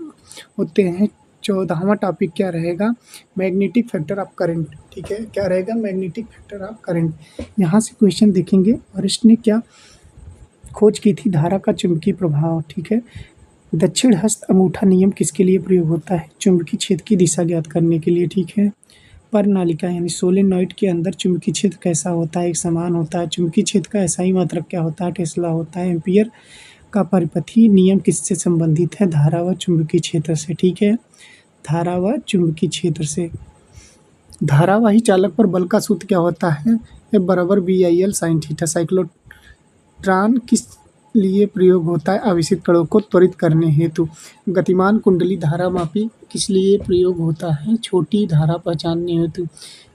होते हैं। 14वां टॉपिक क्या रहेगा? मैग्नेटिक फैक्टर ऑफ करंट, ठीक है। क्या रहेगा? Magnetic factor of current. यहाँ से क्वेश्चन देखेंगे, अरिस्ट ने क्या खोज की थी? धारा का चुंबकीय प्रभाव, ठीक है। दक्षिण हस्त अंगूठा नियम किसके लिए प्रयोग होता है? चुंबकीय क्षेत्र की दिशा ज्ञात करने के लिए, ठीक है। परनालिका यानी सोलेनॉइड के अंदर चुंबकीय क्षेत्र कैसा होता है? एक समान होता है। चुंबकीय क्षेत्र का एसआई मात्रक क्या होता है? टेस्ला होता है। एम्पियर का परिपथी नियम किससे संबंधित है? धारा व चुंबकीय क्षेत्र से, ठीक है। धारा व चुंबकीय क्षेत्र से। धारावाही चालक पर बल का सूत्र क्या होता है? F बराबर BIL sin थीटा। साइक्लोट्रॉन किस लिए प्रयोग होता है? आवेशित कणों को त्वरित करने हेतु। गतिमान कुंडली धारामापी किस लिए प्रयोग होता है? छोटी धारा पहचानने हेतु।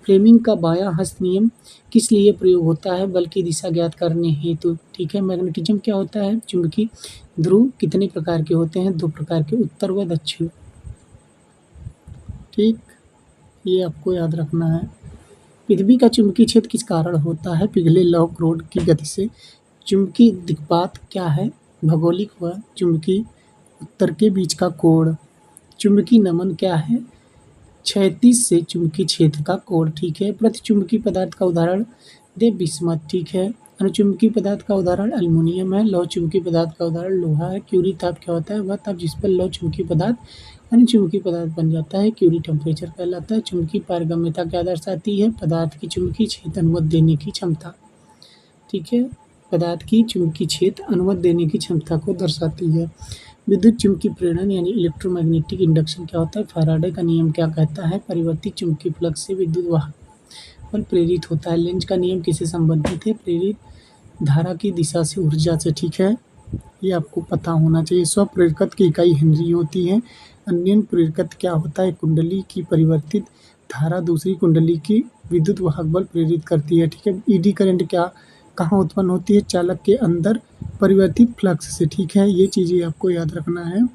फ्लेमिंग का बायां हस्त नियम किस लिए प्रयोग होता है? बल की दिशा ज्ञात करने हेतु, ठीक है। मैग्नेटिज्म क्या होता है? चुंबकीय ध्रुव कितने प्रकार के होते हैं? 2 प्रकार के, उत्तर व दक्षिण, ठीक। ये आपको याद रखना है। पृथ्वी का चुंबकीय क्षेत्र किस कारण होता है? पिघले लौह क्रोड की गति से। चुंबकीय दिक्पात क्या है? भौगोलिक व चुंबकीय उत्तर के बीच का कोण। चुंबकीय नमन क्या है? क्षैतिज से चुंबकीय क्षेत्र का कोण, ठीक है। प्रतिचुंबकीय पदार्थ का उदाहरण दे बिस्मथ, ठीक है। अनुचुंबकीय पदार्थ का उदाहरण एल्युमिनियम है। लौह चुंबकीय पदार्थ का उदाहरण लोहा है। क्यूरी ताप क्या होता है? वह ताप जिस पर लौह चुंबकीय पदार्थ अनुचुंबकीय पदार्थ बन जाता है, क्यूरी टेम्परेचर कहलाता है। चुंबकीय पारगम्यता क्या दर्शाती है? पदार्थ की चुंबकीय क्षेत्र अनुमत देने की क्षमता, ठीक है। पदार्थ की चुंबकीय क्षेत्र अनुमत देने की क्षमता को दर्शाती है। विद्युत चुम्बकीय प्रेरण यानी इलेक्ट्रोमैग्नेटिक इंडक्शन क्या होता है? फैराडे का नियम क्या कहता है? परिवर्तित चुंबकीय फ्लक्स से विद्युत वाहक बल प्रेरित होता है। लेंज का नियम किससे संबंधित है? प्रेरित धारा की दिशा से ऊर्जा से, ठीक है, ये आपको पता होना चाहिए। स्वप्रेरकत्व की इकाई हेनरी होती है। अन्यन प्रेरकत्व क्या होता है? कुंडली की परिवर्तित धारा दूसरी कुंडली की विद्युत वाहक बल प्रेरित करती है, ठीक है। ईडी करंट क्या कहाँ उत्पन्न होती है? चालक के अंदर परिवर्तित फ्लक्स से, ठीक है, ये चीज़ें आपको याद रखना है।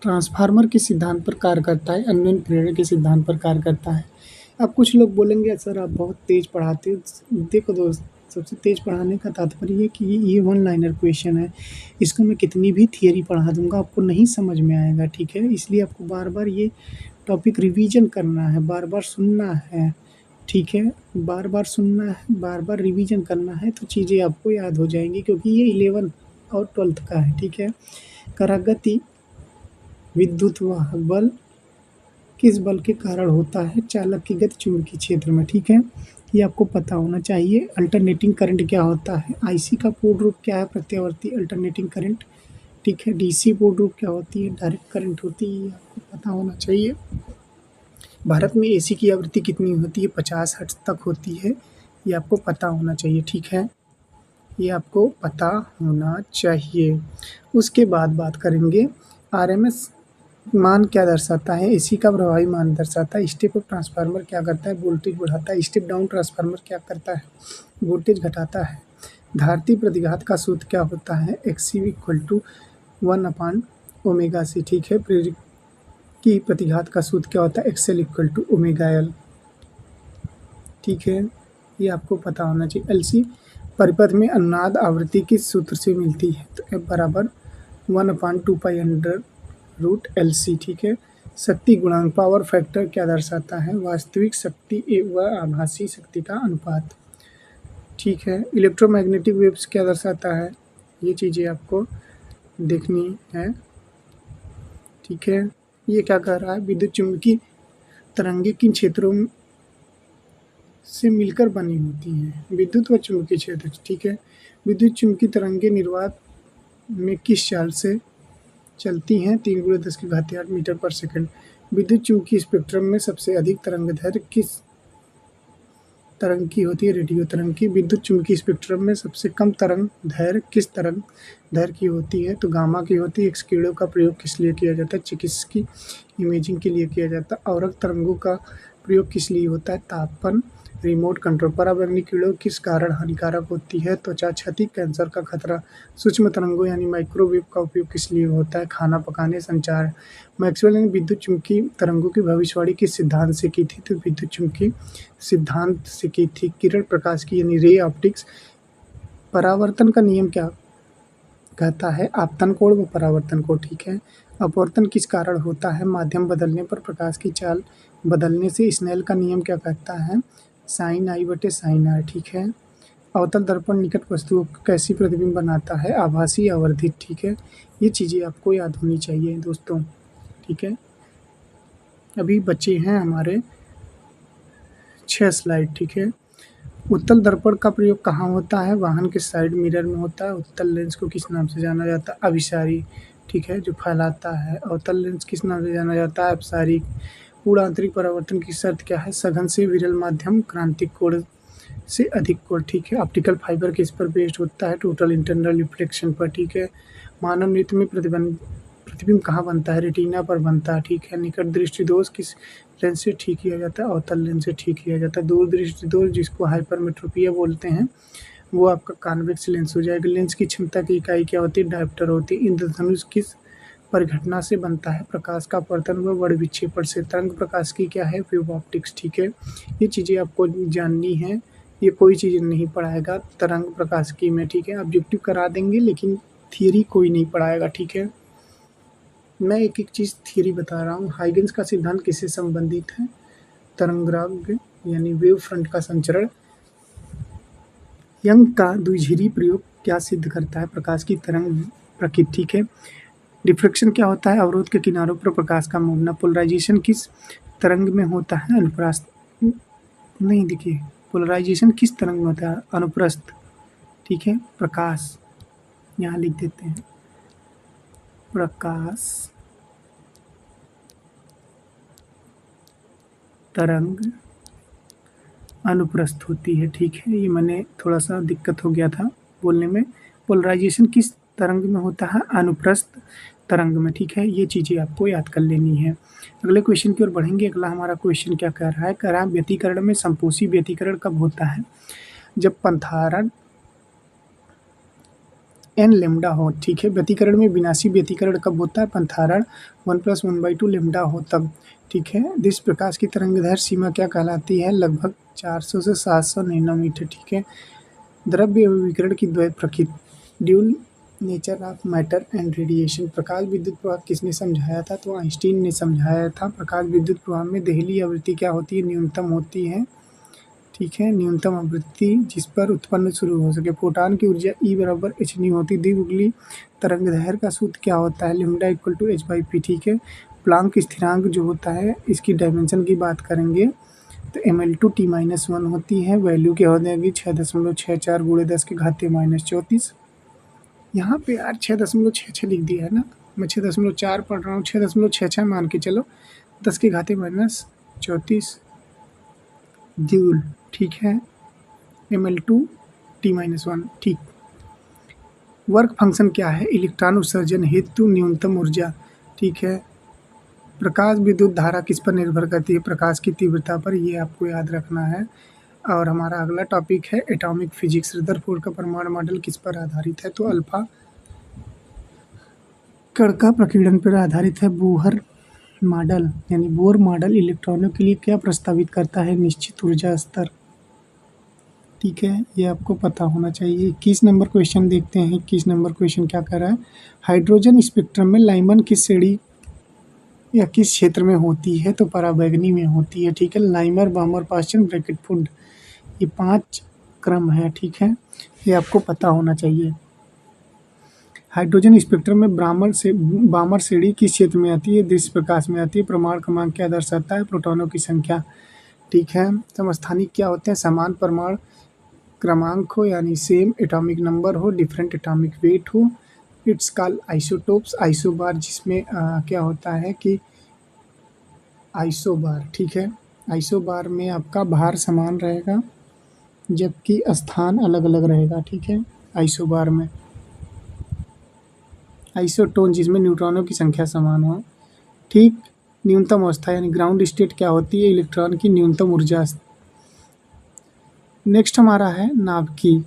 ट्रांसफार्मर किस सिद्धांत पर कार्य करता है? अन्वयन प्रेरण के सिद्धांत पर कार्य करता है। अब कुछ लोग बोलेंगे सर आप बहुत तेज़ पढ़ाते हो। देखो दोस्त, सबसे तेज़ पढ़ाने का तात्पर्य ये कि ये वन लाइनर क्वेश्चन है। इसको मैं कितनी भी थियरी पढ़ा दूँगा आपको नहीं समझ में आएगा, ठीक है। इसलिए आपको बार-बार ये टॉपिक रिवीजन करना है, बार-बार सुनना है, ठीक है। बार-बार सुनना है, बार-बार रिवीजन करना है तो चीज़ें आपको याद हो जाएँगी, क्योंकि ये 11th और 12th का है, ठीक है। करागति विद्युत वाहक बल किस बल के कारण होता है? चालक की गति चुंबकीय क्षेत्र में, ठीक है, ये आपको पता होना चाहिए। अल्टरनेटिंग करंट क्या होता है? आईसी का पूर्ण रूप क्या है? प्रत्यावर्ती अल्टरनेटिंग करंट, ठीक है। डीसी पूर्ण रूप क्या होती है? डायरेक्ट करंट होती है, ये आपको पता होना चाहिए। भारत में एसी की आवृत्ति कितनी होती है? 50 हर्ट्ज तक होती है, ये आपको पता होना चाहिए, ठीक है, ये आपको पता होना चाहिए। उसके बाद बात करेंगे आरएमएस मान क्या दर्शाता है? एसी का प्रभावी मान दर्शाता है। स्टेप अप ट्रांसफार्मर क्या करता है? वोल्टेज बढ़ाता है। स्टेप डाउन ट्रांसफार्मर क्या करता है? वोल्टेज घटाता है। धारती प्रतिघात का सूत्र क्या होता है? XC = 1/ओमेगा C, ठीक है। प्रेरक की प्रतिघात का सूत्र क्या होता है? XL = ω/L, ठीक है, ये आपको पता होना चाहिए। एलसी परिपथ में अनुनाद आवृत्ति किस सूत्र से मिलती है? तो F = 1/2π√LC, ठीक है। शक्ति गुणांक पावर फैक्टर क्या दर्शाता है? वास्तविक शक्ति व आभासी शक्ति का अनुपात, ठीक है। इलेक्ट्रोमैग्नेटिक वेव्स क्या दर्शाता है? ये चीज़ें आपको देखनी है, ठीक है। ये क्या कह रहा है? विद्युत चुम्बकीय तरंगे किन क्षेत्रों से मिलकर बनी होती हैं? विद्युत व चुम्बकीय क्षेत्र, ठीक है। विद्युत चुम्बकीय तरंगे निर्वात में किस चाल से चलती हैं? 3 × 10⁸ मीटर/सेकंड। विद्युत चुम्बकीय स्पेक्ट्रम में सबसे अधिक तरंगदैर्घ्य किस तरंग की होती है? रेडियो तरंग की। विद्युत चुम्बकीय स्पेक्ट्रम में सबसे कम तरंगदैर्घ्य किस तरंगदैर्घ्य की होती है? तो गामा की होती है। एक्स किरणों का प्रयोग किस लिए किया जाता है? चिकित्सकीय इमेजिंग के लिए किया जाता है। अवरक्त तरंगों का प्रयोग किस लिए होता है? तापन, रिमोट कंट्रोल। पराबैंगनी किरणों किस कारण हानिकारक होती है? त्वचा क्षति, कैंसर का खतरा। सूक्ष्म तरंगों यानी माइक्रोवेव का उपयोग किस लिए होता है? खाना पकाने, संचार। मैक्सवेल ने विद्युत चुम्बकीय तरंगों की भविष्यवाणी किस सिद्धांत से की थी? तो विद्युत चुम्बकीय सिद्धांत से की थी। किरण प्रकाश की यानी रे ऑप्टिक्स। परावर्तन का नियम क्या कहता है? आपतन कोण व परावर्तन कोण, ठीक है। अपवर्तन किस कारण होता है? माध्यम बदलने पर प्रकाश की चाल बदलने से। स्नेल का नियम क्या कहता है? sin I/sin R, ठीक है। अवतल दर्पण निकट वस्तुओं को कैसी प्रतिबिंब बनाता है? आभासी, आवर्धित, ठीक है। ये चीज़ें आपको याद होनी चाहिए दोस्तों, ठीक है। अभी बचे हैं हमारे 6 स्लाइड, ठीक है। उत्तल दर्पण का प्रयोग कहाँ होता है? वाहन के साइड मिरर में होता है। उत्तल लेंस को किस नाम से जाना जाता है? अभिसारी, ठीक है, जो फैलाता है। अवतल लेंस किस नाम से जाना जाता है? अपसारी। पूर्ण आंतरिक परावर्तन की शर्त क्या है? सघन से विरल माध्यम, क्रांतिक कोण से अधिक कोण, ठीक है। ऑप्टिकल फाइबर किस पर बेस्ड होता है? टोटल इंटरनल रिफ्लेक्शन पर, ठीक है। मानव नेत्र में प्रतिबिंब कहाँ बनता है? रेटिना पर बनता है, ठीक है। निकट दृष्टि दोष किस लेंस से ठीक किया जाता है? अवतल लेंस से ठीक किया जाता है। दूर दृष्टि दोष जिसको हाइपरमेट्रोपिया बोलते हैं, वो आपका कॉन्वेक्स लेंस हो जाएगा। लेंस की क्षमता की इकाई क्या होती है? डायोप्टर होती है। इंद्रधनुष किस परिघटना से बनता है? प्रकाश का अपवर्तन व बड़े विक्षेपण से। तरंग प्रकाश की क्या है? वेव ऑप्टिक्स, ठीक है। ये चीज़ें आपको जाननी है, ये कोई चीज़ नहीं पढ़ाएगा तरंग प्रकाश की में, ठीक है। ऑब्जेक्टिव करा देंगे लेकिन थियरी कोई नहीं पढ़ाएगा, ठीक है। मैं एक-एक चीज़ थियरी बता रहा हूँ। हाइगेंस का सिद्धांत किससे संबंधित है? तरंगग्राह्य यानी वेव फ्रंट का संचरण। यंग का द्विध्रुवी प्रयोग क्या सिद्ध करता है? प्रकाश की तरंग प्रकृति, ठीक है। डिफ्रैक्शन क्या होता है? अवरोध के किनारों पर प्रकाश का मुड़ना। पोलराइजेशन किस तरंग में होता है? अनुप्रस्थ नहीं, देखिए पोलराइजेशन किस तरंग में होता है? अनुप्रस्थ, ठीक है। प्रकाश यहाँ लिख देते हैं प्रकाश तरंग अनुप्रस्थ होती है। ठीक है, ये मैंने थोड़ा सा दिक्कत हो गया था बोलने में। पोलराइजेशन किस तरंग में होता है? अनुप्रस्थ तरंग में। ठीक है, ये चीज़ें आपको याद कर लेनी है। अगले क्वेश्चन की ओर बढ़ेंगे। अगला हमारा क्वेश्चन क्या कह रहा है? कह रहा है व्यतिकरण में संपोषी व्यतिकरण कब होता है? जब पंथारण एन लेमडा हो। ठीक है, व्यतिकरण में विनाशी व्यतिकरण कब होता है? पंथारण 1+1/2 लेमडा हो तब। ठीक है, दिस प्रकाश की तरंगदैर्घ्य सीमा क्या कहलाती है? लगभग 400 से 700 नैनोमीटर। ठीक है, द्रव्य एवं विकिरण की द्वैत प्रकृति, dual nature of matter and radiation. प्रकाश विद्युत प्रवाह किसने समझाया था? तो आइंस्टीन ने समझाया था। प्रकाश विद्युत प्रवाह में देहली आवृत्ति क्या होती है? न्यूनतम होती है। ठीक है, न्यूनतम आवृत्ति जिस पर उत्पन्न शुरू हो सके। फोटॉन की ऊर्जा E बराबर hν होती। द्विउगली तरंगदैर्घ्य का सूत्र क्या होता है? Lambda equal to h/p। ठीक है, प्लांक स्थिरांक जो होता है इसकी डायमेंशन की बात करेंगे तो ml/t-1 होती है। वैल्यू क्या हो जाएगी? 6.64 गुणे 10 की घातीय -34। यहाँ पे यार 6.66 लिख दिया है ना, मैं 6.4 पढ़ रहा हूँ, 6.66 मान के चलो, 10 की घातीय -34 जूल। ठीक है, ml/t-1। ठीक, वर्क फंक्शन क्या है? इलेक्ट्रॉन उत्सर्जन हेतु न्यूनतम ऊर्जा। ठीक है, प्रकाश विद्युत धारा किस पर निर्भर करती है? प्रकाश की तीव्रता पर, ये आपको याद रखना है। और हमारा अगला टॉपिक है एटॉमिक फिजिक्स। रदरफोर्ड का परमाणु मॉडल किस पर आधारित है? तो अल्फा कण का प्रकीर्णन पर आधारित है। बोहर मॉडल यानी बोर मॉडल इलेक्ट्रॉनों के लिए क्या प्रस्तावित करता है? निश्चित ऊर्जा स्तर। ठीक है, ये आपको पता होना चाहिए। 21 नंबर क्वेश्चन देखते हैं। 21 नंबर क्वेश्चन क्या कर रहा है? हाइड्रोजन स्पेक्ट्रम में लाइमन किस श्रेणी या किस क्षेत्र में होती है? तो पराबैंगनी में होती है। ठीक है, लाइमर, बामर, पास्चन, ब्रैकेट फुड, ये 5 क्रम है। ठीक है, ये आपको पता होना चाहिए। हाइड्रोजन स्पेक्ट्रम में बामर श्रेणी किस क्षेत्र में आती है? दृश्य प्रकाश में आती है। प्रमाण क्रमांक क्या दर्शाता है? प्रोटॉनों की संख्या। ठीक है, समस्थानिक क्या होते हैं? समान परमाणु क्रमांक हो यानी सेम एटॉमिक नंबर हो, डिफरेंट एटॉमिक वेट हो। It's called isotopes. आइसोबार जिसमें क्या होता है कि आइसोबार। ठीक है, आइसोबार में आपका भार समान रहेगा जबकि स्थान अलग अलग रहेगा। ठीक है, आइसोबार में। आइसोटोन जिसमें न्यूट्रॉनों की संख्या समान हो। ठीक, न्यूनतम अवस्था यानी ग्राउंड स्टेट क्या होती है? इलेक्ट्रॉन की न्यूनतम ऊर्जा। नेक्स्ट हमारा है नाभिकी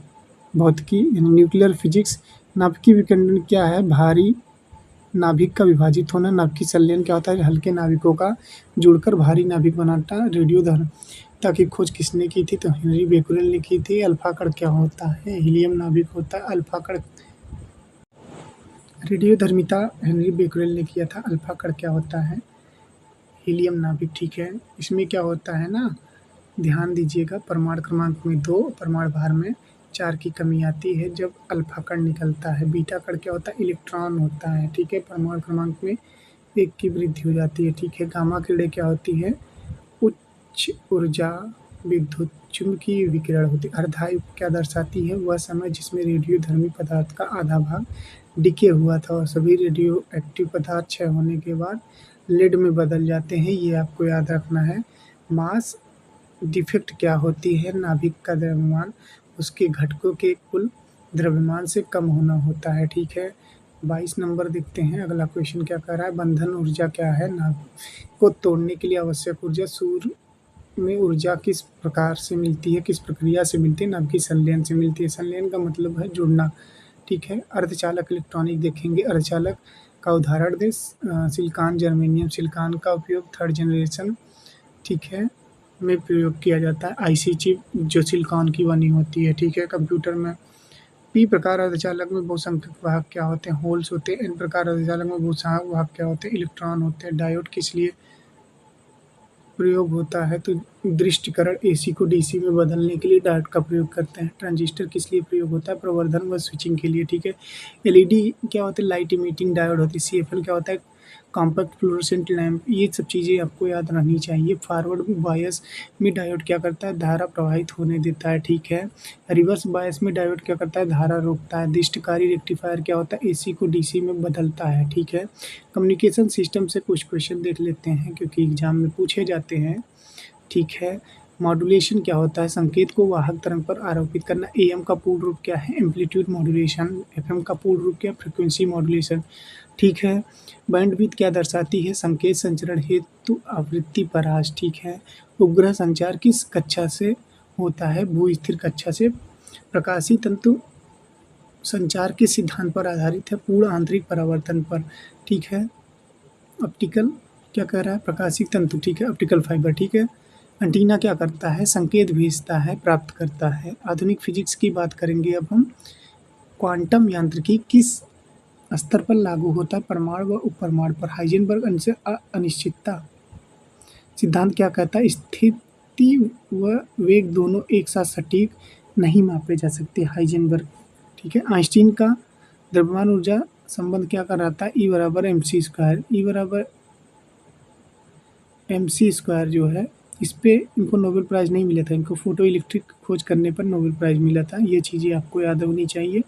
भौतिकी यानी न्यूक्लियर फिजिक्स। नाभिकीय विकिरण क्या है? भारी नाभिक का विभाजित होना। नाभिकीय संलयन क्या होता है? हल्के नाभिकों का जुड़कर भारी नाभिक बनाना। रेडियोधर्मिता की खोज किसने की थी? तो हेनरी बेक्वेरेल ने की थी। अल्फा कण क्या होता है? हीलियम नाभिक होता है। अल्फा कण रेडियोधर्मिता हेनरी बेक्वेरेल ने किया था। अल्फा कण क्या होता है? हीलियम नाभिक। ठीक है, इसमें क्या होता है ना, ध्यान दीजिएगा, परमाणु क्रमांक में 2, परमाणु भार में 4 की कमी आती है जब अल्फा कण निकलता है। बीटा कण क्या होता है? इलेक्ट्रॉन होता है। ठीक है, परमाणु क्रमांक में 1 की वृद्धि हो जाती है। ठीक है, गामा किरणें क्या होती है? उच्च ऊर्जा विद्युत चुम्बकीय विकिरण होती है। अर्धायु क्या दर्शाती है? वह समय जिसमें रेडियोधर्मी पदार्थ का आधा भाग डिके हुआ था और सभी रेडियो एक्टिव पदार्थ क्षय होने के बाद लेड में बदल जाते हैं। ये आपको याद रखना है। मास डिफेक्ट क्या होती है? नाभिक का द्रव्यमान उसके घटकों के कुल द्रव्यमान से कम होना होता है। ठीक है, 22 नंबर देखते हैं। अगला क्वेश्चन क्या कर रहा है? बंधन ऊर्जा क्या है? नाभिक को तोड़ने के लिए आवश्यक ऊर्जा। सूर्य में ऊर्जा किस प्रकार से मिलती है? किस प्रक्रिया से मिलती है? नाभिकीय संलयन से मिलती है। संलयन का मतलब है जुड़ना। ठीक है, अर्धचालक इलेक्ट्रॉनिक देखेंगे। अर्धचालक का उदाहरण दे सिलिकॉन, जर्मेनियम। सिलिकॉन का उपयोग 3rd जनरेशन ठीक है में प्रयोग किया जाता है। आईसी चिप जो सिलिकॉन की बनी होती है। ठीक है, कंप्यूटर में। पी प्रकार अर्धचालक में बहुसंख्यक वाहक क्या होते हैं? होल्स होते हैं। एन प्रकार अर्धचालक में बहुसंख्यक वाहक क्या होते हैं? इलेक्ट्रॉन होते हैं। डायोड किस लिए प्रयोग होता है? तो दृष्टिकरण, एसी को डीसी में बदलने के लिए डायोड का प्रयोग करते हैं। ट्रांजिस्टर किस लिए प्रयोग होता है? प्रवर्धन व स्विचिंग के लिए। ठीक है, एलईडी क्या होता है? लाइट इमिटिंग डायोड होती है। सीएफएल क्या होता है? कॉम्पैक्ट फ्लोरोसेंट लैंप, ये सब चीज़ें आपको याद रहनी चाहिए। फॉरवर्ड बायस में डायोड क्या करता है, धारा प्रवाहित होने देता है, ठीक है। रिवर्स बायस में डायोड क्या करता है, धारा रोकता है। दृष्टिकारी रेक्टिफायर क्या होता है, एसी को डीसी में बदलता है, ठीक है। कम्युनिकेशन सिस्टम से कुछ क्वेश्चन देख लेते हैं क्योंकि एग्जाम में पूछे जाते हैं, ठीक है। मॉड्यूलेशन क्या होता है, संकेत को वाहक तरंग पर आरोपित करना। एएम का पूर्ण रूप क्या है, एम्पलीट्यूड मॉड्यूलेशन। एफएम का पूर्ण रूप क्या है, फ्रीक्वेंसी मॉड्यूलेशन, ठीक है। बैंडविड्थ क्या दर्शाती है, संकेत संचरण हेतु आवृत्ति परास, ठीक है। उपग्रह संचार किस कक्षा से होता है, भू स्थिर कक्षा से। प्रकाशीय तंतु संचार के सिद्धांत पर आधारित है, पूर्ण आंतरिक परावर्तन पर, ठीक है। ऑप्टिकल क्या कह रहा है, प्रकाशीय तंतु, ठीक है, ऑप्टिकल फाइबर, ठीक है। एंटीना क्या करता है, संकेत भेजता है, प्राप्त करता है। आधुनिक फिजिक्स की बात करेंगे अब हम। क्वांटम यांत्रिकी किस स्तर पर लागू होता है, परमाणु व उपपरमाणु पर। हाइजेनबर्ग अनिश्चितता सिद्धांत क्या कहता है, स्थिति व वेग दोनों एक साथ सटीक नहीं मापे जा सकते, हाइजेनबर्ग, ठीक है। आइंस्टीन का द्रव्यमान ऊर्जा संबंध क्या कराता है, E बराबर mc²। E बराबर mc² जो है, इस पे इनको नोबेल प्राइज़ नहीं मिला था, इनको फोटो इलेक्ट्रिक खोज करने पर नोबेल प्राइज़ मिला था। ये चीज़ें आपको याद होनी चाहिए।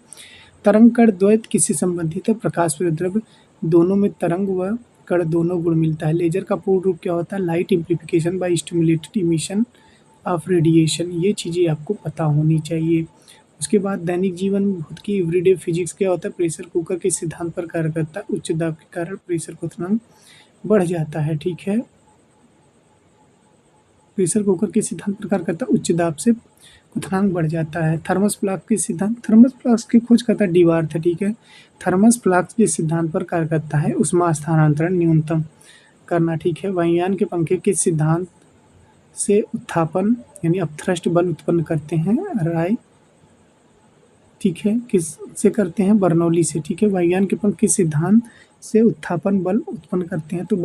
तरंग कण द्वैत किससे संबंधित है, प्रकाश व द्रव्य दोनों में तरंग व कण दोनों गुण मिलता है। लेजर का पूर्ण रूप क्या होता है, light amplification by stimulated emission of radiation, ये चीज़ें आपको पता होनी चाहिए। उसके बाद दैनिक जीवन भौतिकी एवरीडे फिजिक्स क्या होता है, प्रेशर कुकर के सिद्धांत पर कार्य करता है। उच्च दाब के कारण प्रेशर क्वथनांक बढ़ जाता है, ठीक है। प्रेशर कुकर के सिद्धांत पर कार्य करता है, उच्च दाब से क्वथनांक बढ़ जाता है। थर्मस फ्लास्क के सिद्धांत, थर्मस फ्लास्क की खोज करता है डीवार्थ, ठीक है। थर्मस फ्लास्क के सिद्धांत पर कार्य करता है, उष्मा स्थानांतरण न्यूनतम करना, ठीक है। वायुयान के पंखे किस सिद्धांत से उत्थापन यानी अपथ्रस्ट बल उत्पन्न करते हैं, राय, ठीक है। किस से करते हैं, बर्नौली से, ठीक है। वायुयान के पंख किस सिद्धांत से उत्थापन बल उत्पन्न करते हैं, तो